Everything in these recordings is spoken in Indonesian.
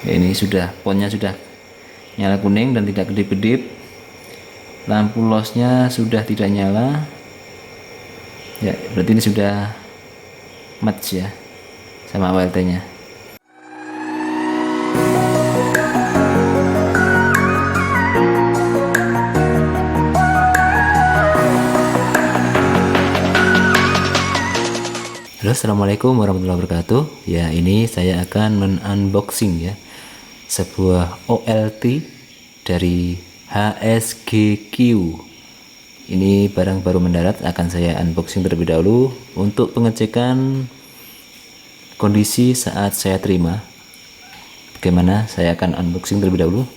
Ya, ini sudah ponnya sudah nyala kuning dan tidak kedip-kedip. Lampu losnya sudah tidak nyala. Ya, berarti ini sudah match ya sama WLT-nya. Halo, assalamualaikum warahmatullahi wabarakatuh. Ya, ini saya akan men-unboxing ya sebuah OLT dari HSGQ. Ini barang baru mendarat, akan saya unboxing terlebih dahulu untuk pengecekan kondisi saat saya terima. Bagaimana? Saya akan unboxing terlebih dahulu.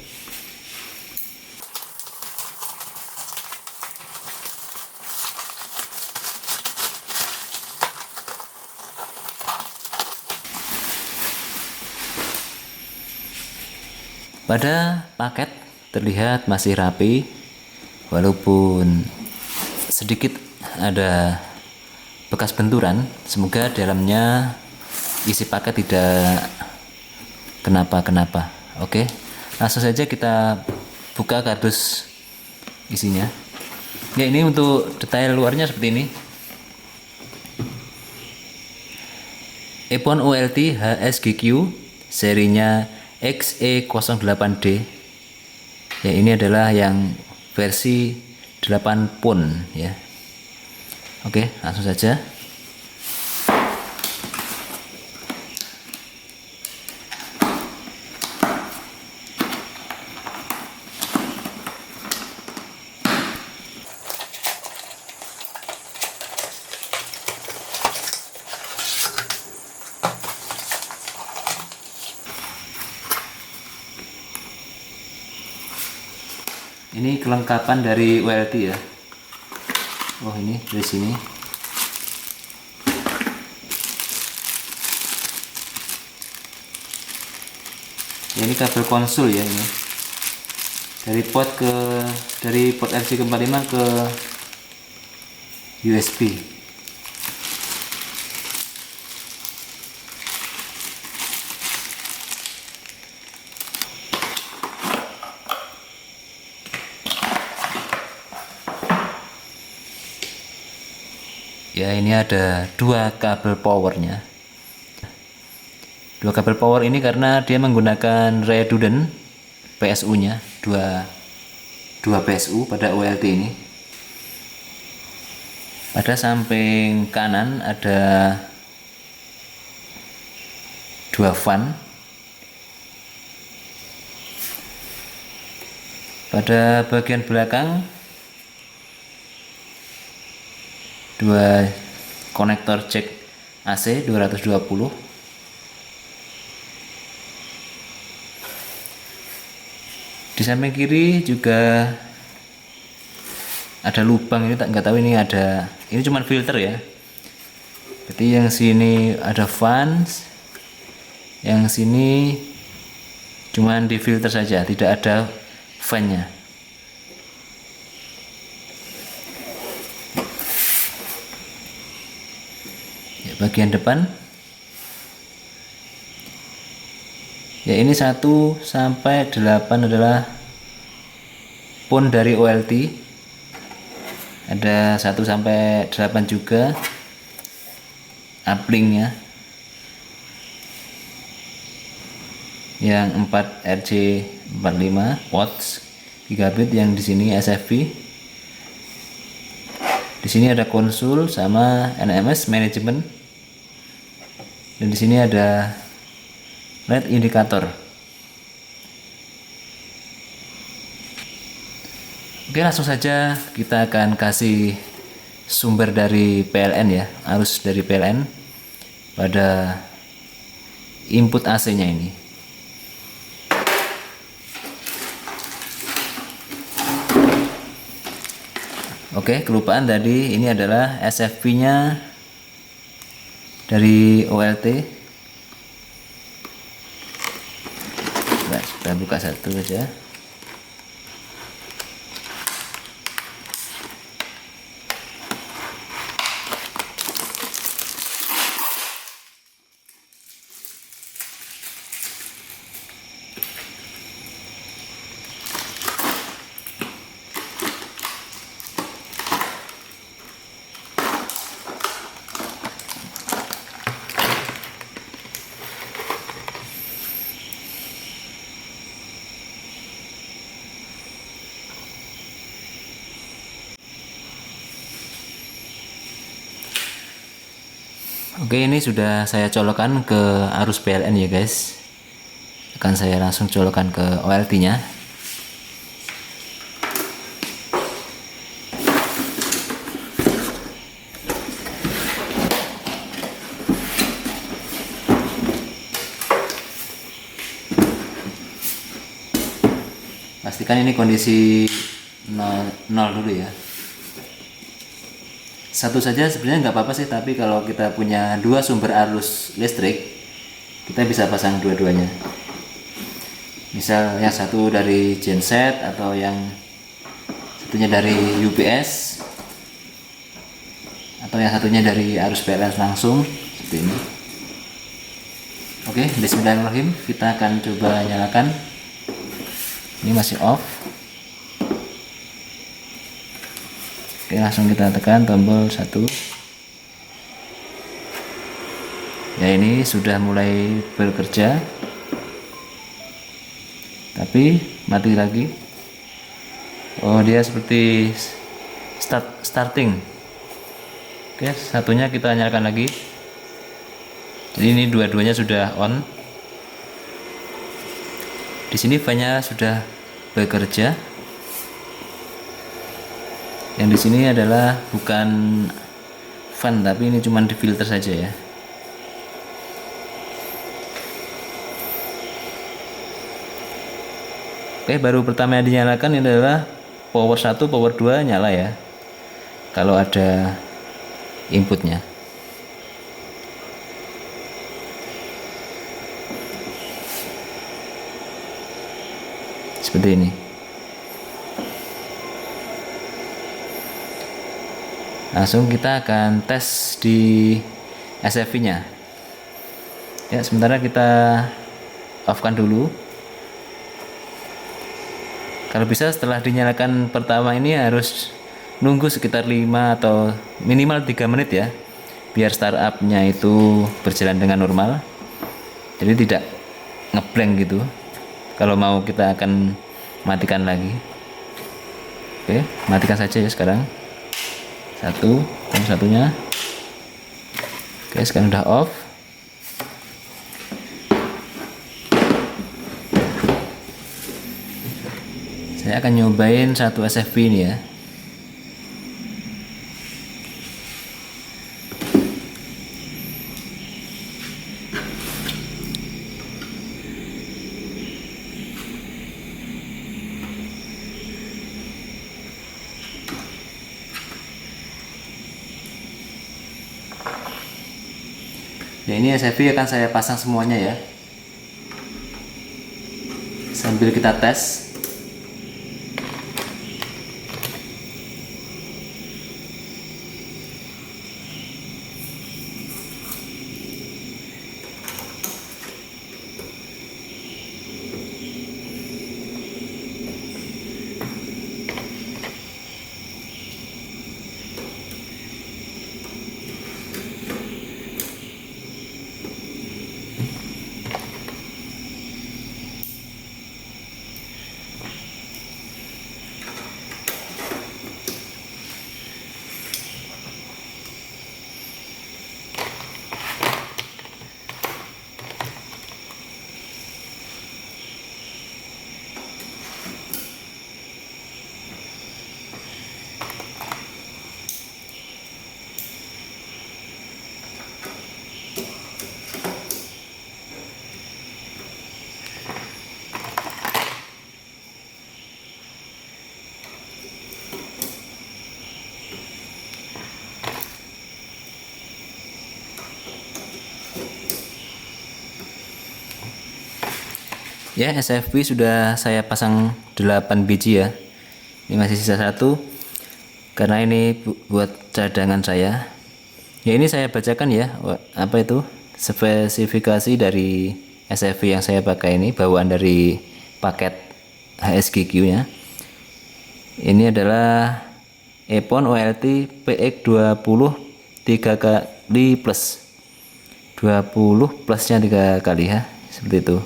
Pada paket terlihat masih rapi, walaupun sedikit ada bekas benturan. Semoga dalamnya isi paket tidak kenapa-kenapa. Oke, langsung saja kita buka kardus isinya. Ya, ini untuk detail luarnya seperti ini. Epon OLT HSGQ serinya XE08D. Ya, ini adalah yang versi 8 pon ya. Oke, langsung saja. Ini kelengkapan dari WLT ya. Oh, ini dari sini. Ya, ini kabel konsul ya ini. Dari port RJ45 ke USB. Ya, ini ada dua kabel powernya. Dua kabel power ini karena dia menggunakan redundant PSU-nya, dua PSU pada OLT ini. Pada samping kanan ada dua fan. Pada bagian belakang dua konektor jack AC 220. Di samping kiri juga ada lubang, ini nggak tahu ini ada, ini cuma filter ya. Berarti yang sini ada fans, yang sini cuman di filter saja, tidak ada fan-nya. Ya, bagian depan. Ya, ini 1 sampai 8 adalah pon dari OLT. Ada 1 sampai 8 juga uplink-nya. Yang 4 RJ45 watts gigabit, yang di sini SFP. Di sini ada konsul sama NMS manajemen. Dan di sini ada LED indikator. Oke, langsung saja kita akan kasih sumber dari PLN ya, arus dari PLN pada input AC-nya ini. Oke, kelupaan tadi, ini adalah SFP-nya dari OLT. Nah, kita buka satu saja. Oke, ini sudah saya colokkan ke arus PLN ya guys. Akan saya langsung colokkan ke OLT nya. Pastikan ini kondisi 0 dulu ya. Satu saja sebenarnya nggak apa-apa sih, tapi kalau kita punya dua sumber arus listrik, kita bisa pasang dua-duanya. Misal yang satu dari genset atau yang satunya dari UPS, atau yang satunya dari arus PLN langsung seperti ini. Oke, bismillahirrahmanirrahim, kita akan coba nyalakan. Ini masih off. Oke, langsung kita tekan tombol 1. Ya, ini sudah mulai bekerja, tapi mati lagi. Oh, dia seperti starting. Oke, satunya kita nyalakan lagi. Jadi ini dua-duanya sudah on. Di sini fan-nya sudah bekerja. Yang di sini adalah bukan fan, tapi ini cuma di filter saja ya. Oke, baru pertama yang dinyalakan ini adalah power 1, power 2 nyala ya, kalau ada inputnya. Seperti ini. Langsung kita akan tes di SFV nya ya. Sementara kita off kan dulu. Kalau bisa setelah dinyalakan pertama ini harus nunggu sekitar 5 atau minimal 3 menit ya, biar startup nya itu berjalan dengan normal, jadi tidak ngeblank gitu. Kalau mau kita akan matikan lagi. Oke, matikan saja ya sekarang. Satunya. Oke, sekarang udah off. Saya akan nyobain satu SFV ini ya. Ya, ini SFV akan saya pasang semuanya ya, sambil kita tes. Ya, SFV sudah saya pasang 8 biji ya. Ini masih sisa 1, karena ini buat cadangan saya. Ya, ini saya bacakan ya, apa itu spesifikasi dari SFV yang saya pakai ini, bawaan dari paket HSGQ nya. Ini adalah Epon OLT PX20 3 kali plus, 20 plusnya 3 kali ya, seperti itu.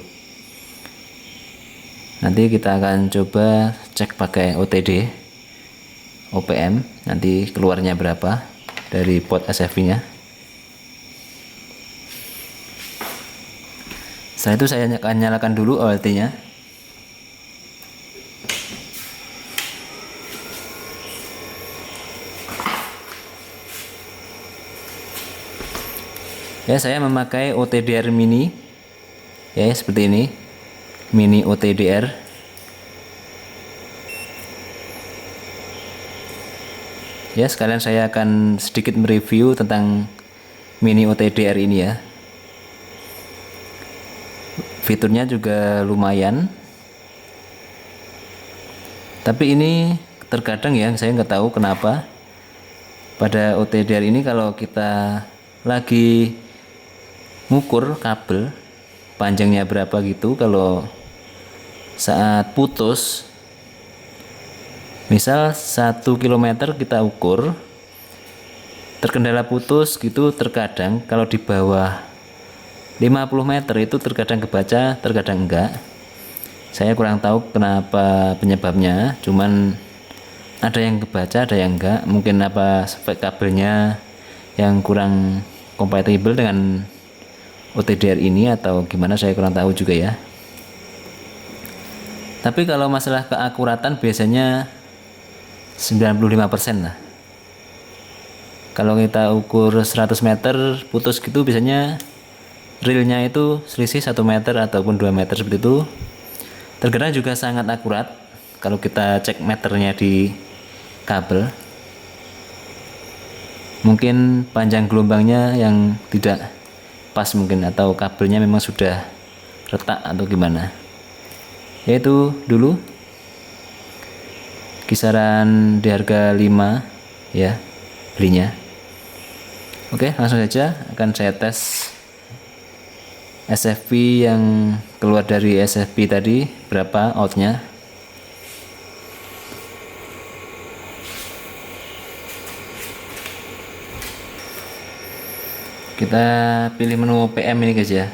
Nanti kita akan coba cek pakai OTD OPM, nanti keluarnya berapa dari pot SFV nya. Setelah itu saya akan nyalakan dulu OLT-nya. Ya, saya memakai OTDR mini. Ya, seperti ini. Mini OTDR. Ya, sekalian saya akan sedikit mereview tentang mini OTDR ini ya. Fiturnya juga lumayan. Tapi ini terkadang ya, saya nggak tahu kenapa pada OTDR ini kalau kita lagi ngukur kabel panjangnya berapa gitu, kalau saat putus misal 1 km kita ukur terkendala putus gitu, terkadang kalau di bawah 50 meter itu terkadang kebaca, terkadang enggak. Saya kurang tahu kenapa penyebabnya, cuman ada yang kebaca, ada yang enggak. Mungkin apa spek kabelnya yang kurang kompatibel dengan OTDR ini atau gimana, saya kurang tahu juga ya. Tapi kalau masalah keakuratan biasanya 95% lah. Kalau kita ukur 100 meter putus gitu, biasanya realnya itu selisih 1 meter ataupun 2 meter seperti itu. Terkadang juga sangat akurat kalau kita cek meternya di kabel. Mungkin panjang gelombangnya yang tidak pas mungkin, atau kabelnya memang sudah retak atau gimana. Yaitu dulu kisaran di harga 5 ya belinya. Oke, langsung saja akan saya tes SFP yang keluar dari SFP tadi, berapa outnya. Kita pilih menu PM ini guys ya.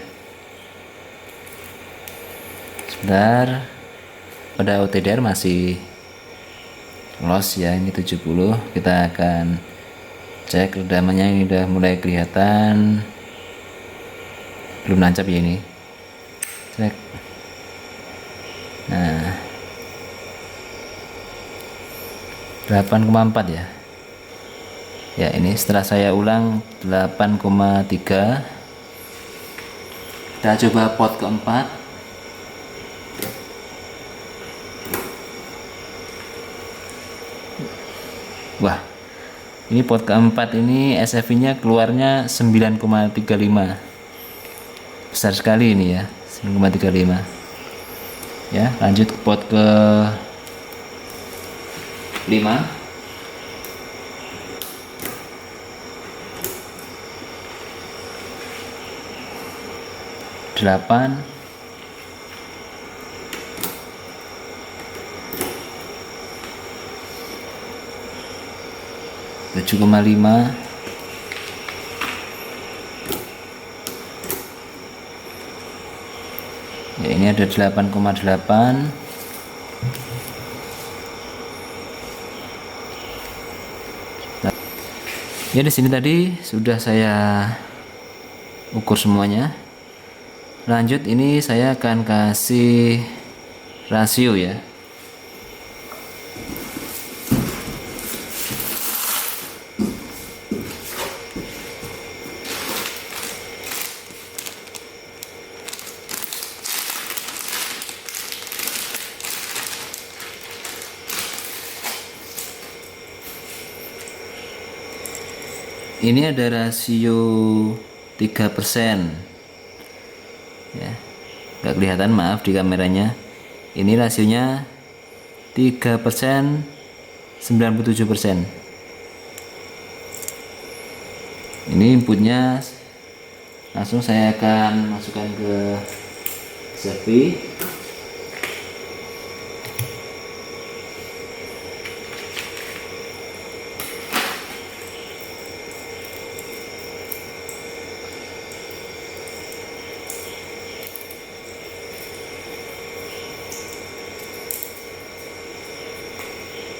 Sebentar, pada OTDR masih loss ya, ini 70. Kita akan cek redamannya, ini udah mulai kelihatan. Belum nancap ya ini. Cek. Nah, 8,4 ya. Ya, ini setelah saya ulang 8,3. Kita coba pot keempat. Wah, ini pot keempat ini SFP-nya keluarnya 9,35. Besar sekali ini ya, 9,35. Ya, lanjut ke pot ke 5. 8. 7,5. Ya, ini ada 8,8. Ya, di sini tadi sudah saya ukur semuanya. Lanjut, ini saya akan kasih rasio ya. Ini ada rasio 3%. Ya, nggak kelihatan, maaf di kameranya. Ini rasionya 3%, 97%. Ini inputnya, langsung saya akan masukkan ke SFP.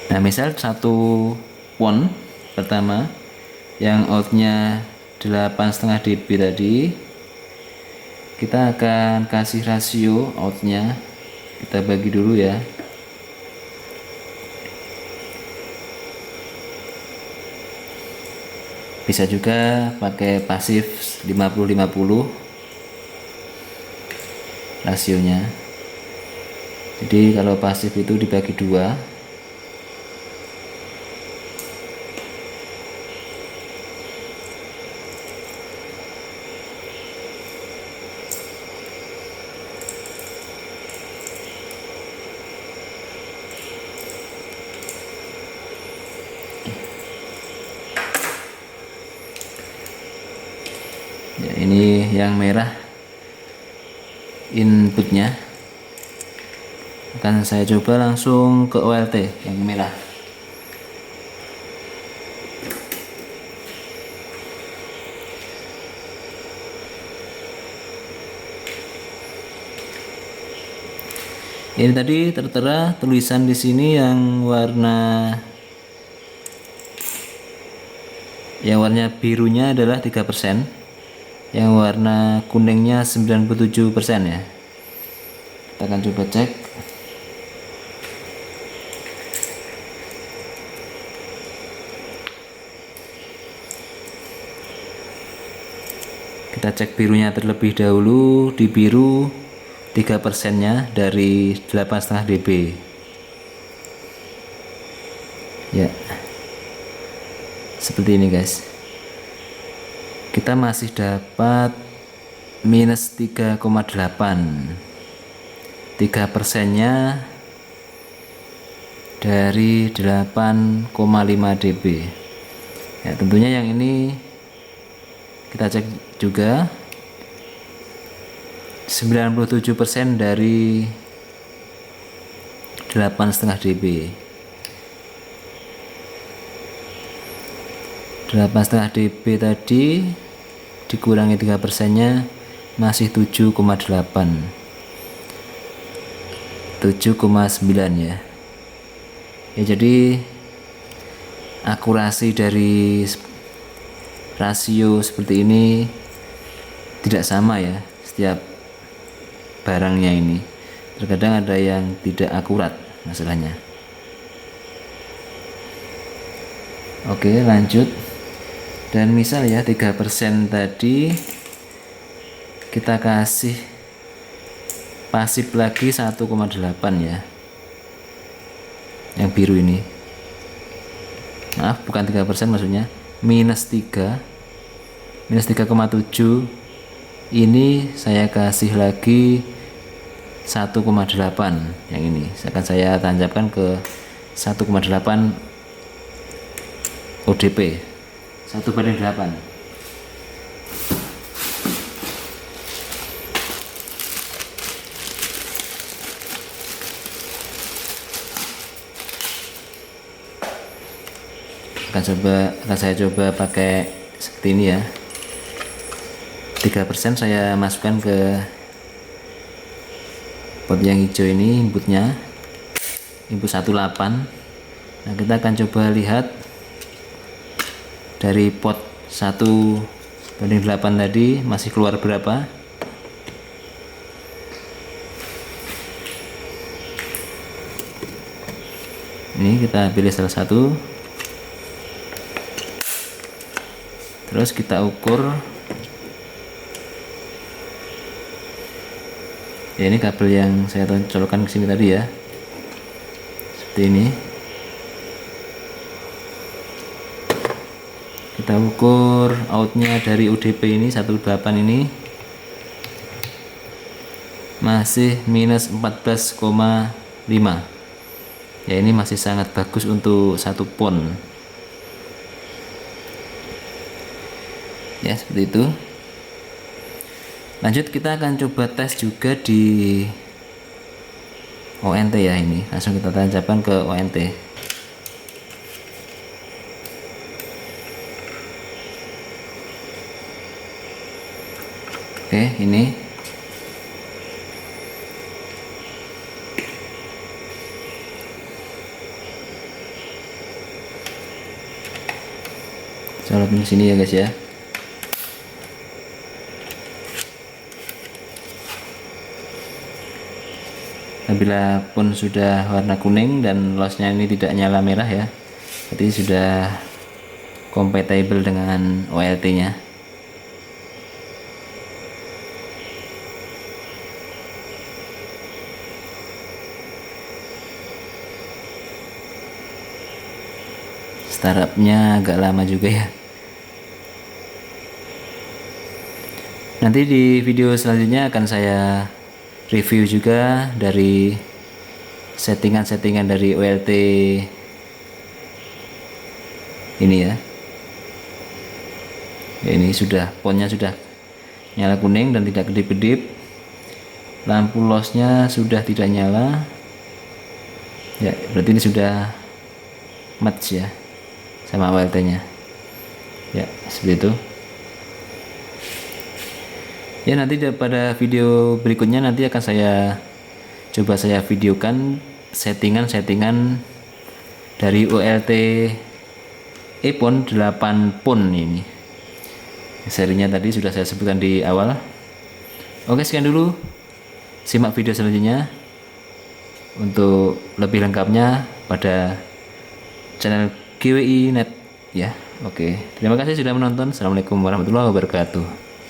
Nah, misal satu pon pertama yang outnya 8,5 dB tadi, Kita akan kasih rasio outnya, kita bagi dulu ya. Bisa juga pakai pasif 50-50 rasionya. Jadi kalau pasif itu dibagi 2. Ya, ini yang merah inputnya. Akan saya coba langsung ke OLT yang merah. Ini tadi tertera tulisan di sini yang warna birunya adalah 3%, yang warna kuningnya 97% ya. Kita akan coba cek. Kita cek birunya terlebih dahulu. Di biru 3%-nya dari 8,5 dB ya, seperti ini guys. Kita masih dapat minus 3,8. 3%-nya dari 8,5 dB ya. Tentunya yang ini kita cek juga 97% dari 8,5 dB. 8,5 dB tadi dikurangi 3%-nya masih 7,8, 7,9 ya. Ya, jadi akurasi dari rasio seperti ini tidak sama ya setiap barangnya ini. Terkadang ada yang tidak akurat masalahnya. Oke, lanjut. Dan misal ya 3% tadi kita kasih pasif lagi 1,8 ya, yang biru ini. Maaf, bukan 3%, maksudnya minus 3, minus 3,7. Ini saya kasih lagi 1,8 yang ini. Akan saya tancapkan ke 1,8 ODP, 1/8. Akan saya coba pakai seperti ini ya. 3% saya masukkan ke pot yang hijau ini, inputnya input 18. Nah, kita akan coba lihat dari pot 1/8 tadi masih keluar berapa. Ini kita pilih salah satu, terus kita ukur ya. Ini kabel yang saya colokkan ke sini tadi ya, seperti ini. Kita ukur outnya dari UDP ini 18 ini masih minus 14,5 ya. Ini masih sangat bagus untuk 1 pon ya, seperti itu. Lanjut, kita akan coba tes juga di ONT ya. Ini langsung kita tancapkan ke ONT. Oke, ini colokin di sini ya guys ya. Apabila pun sudah warna kuning dan losnya ini tidak nyala merah ya, berarti sudah compatible dengan OLT nya. Startupnya agak lama juga ya. Nanti di video selanjutnya akan saya review juga dari settingan-settingan dari OLT ini ya. Ya, ini sudah ponnya sudah nyala kuning dan tidak kedip-kedip. Lampu losnya sudah tidak nyala. Ya, berarti ini sudah match ya sama OLT-nya. Ya, seperti itu. Ya, nanti pada video berikutnya nanti akan coba saya videokan settingan-settingan dari OLT iPhone 8 Phone ini. Serinya tadi sudah saya sebutkan di awal. Oke, sekian dulu. Simak video selanjutnya untuk lebih lengkapnya pada channel GWI Net ya. Oke, terima kasih sudah menonton. Assalamualaikum warahmatullahi wabarakatuh.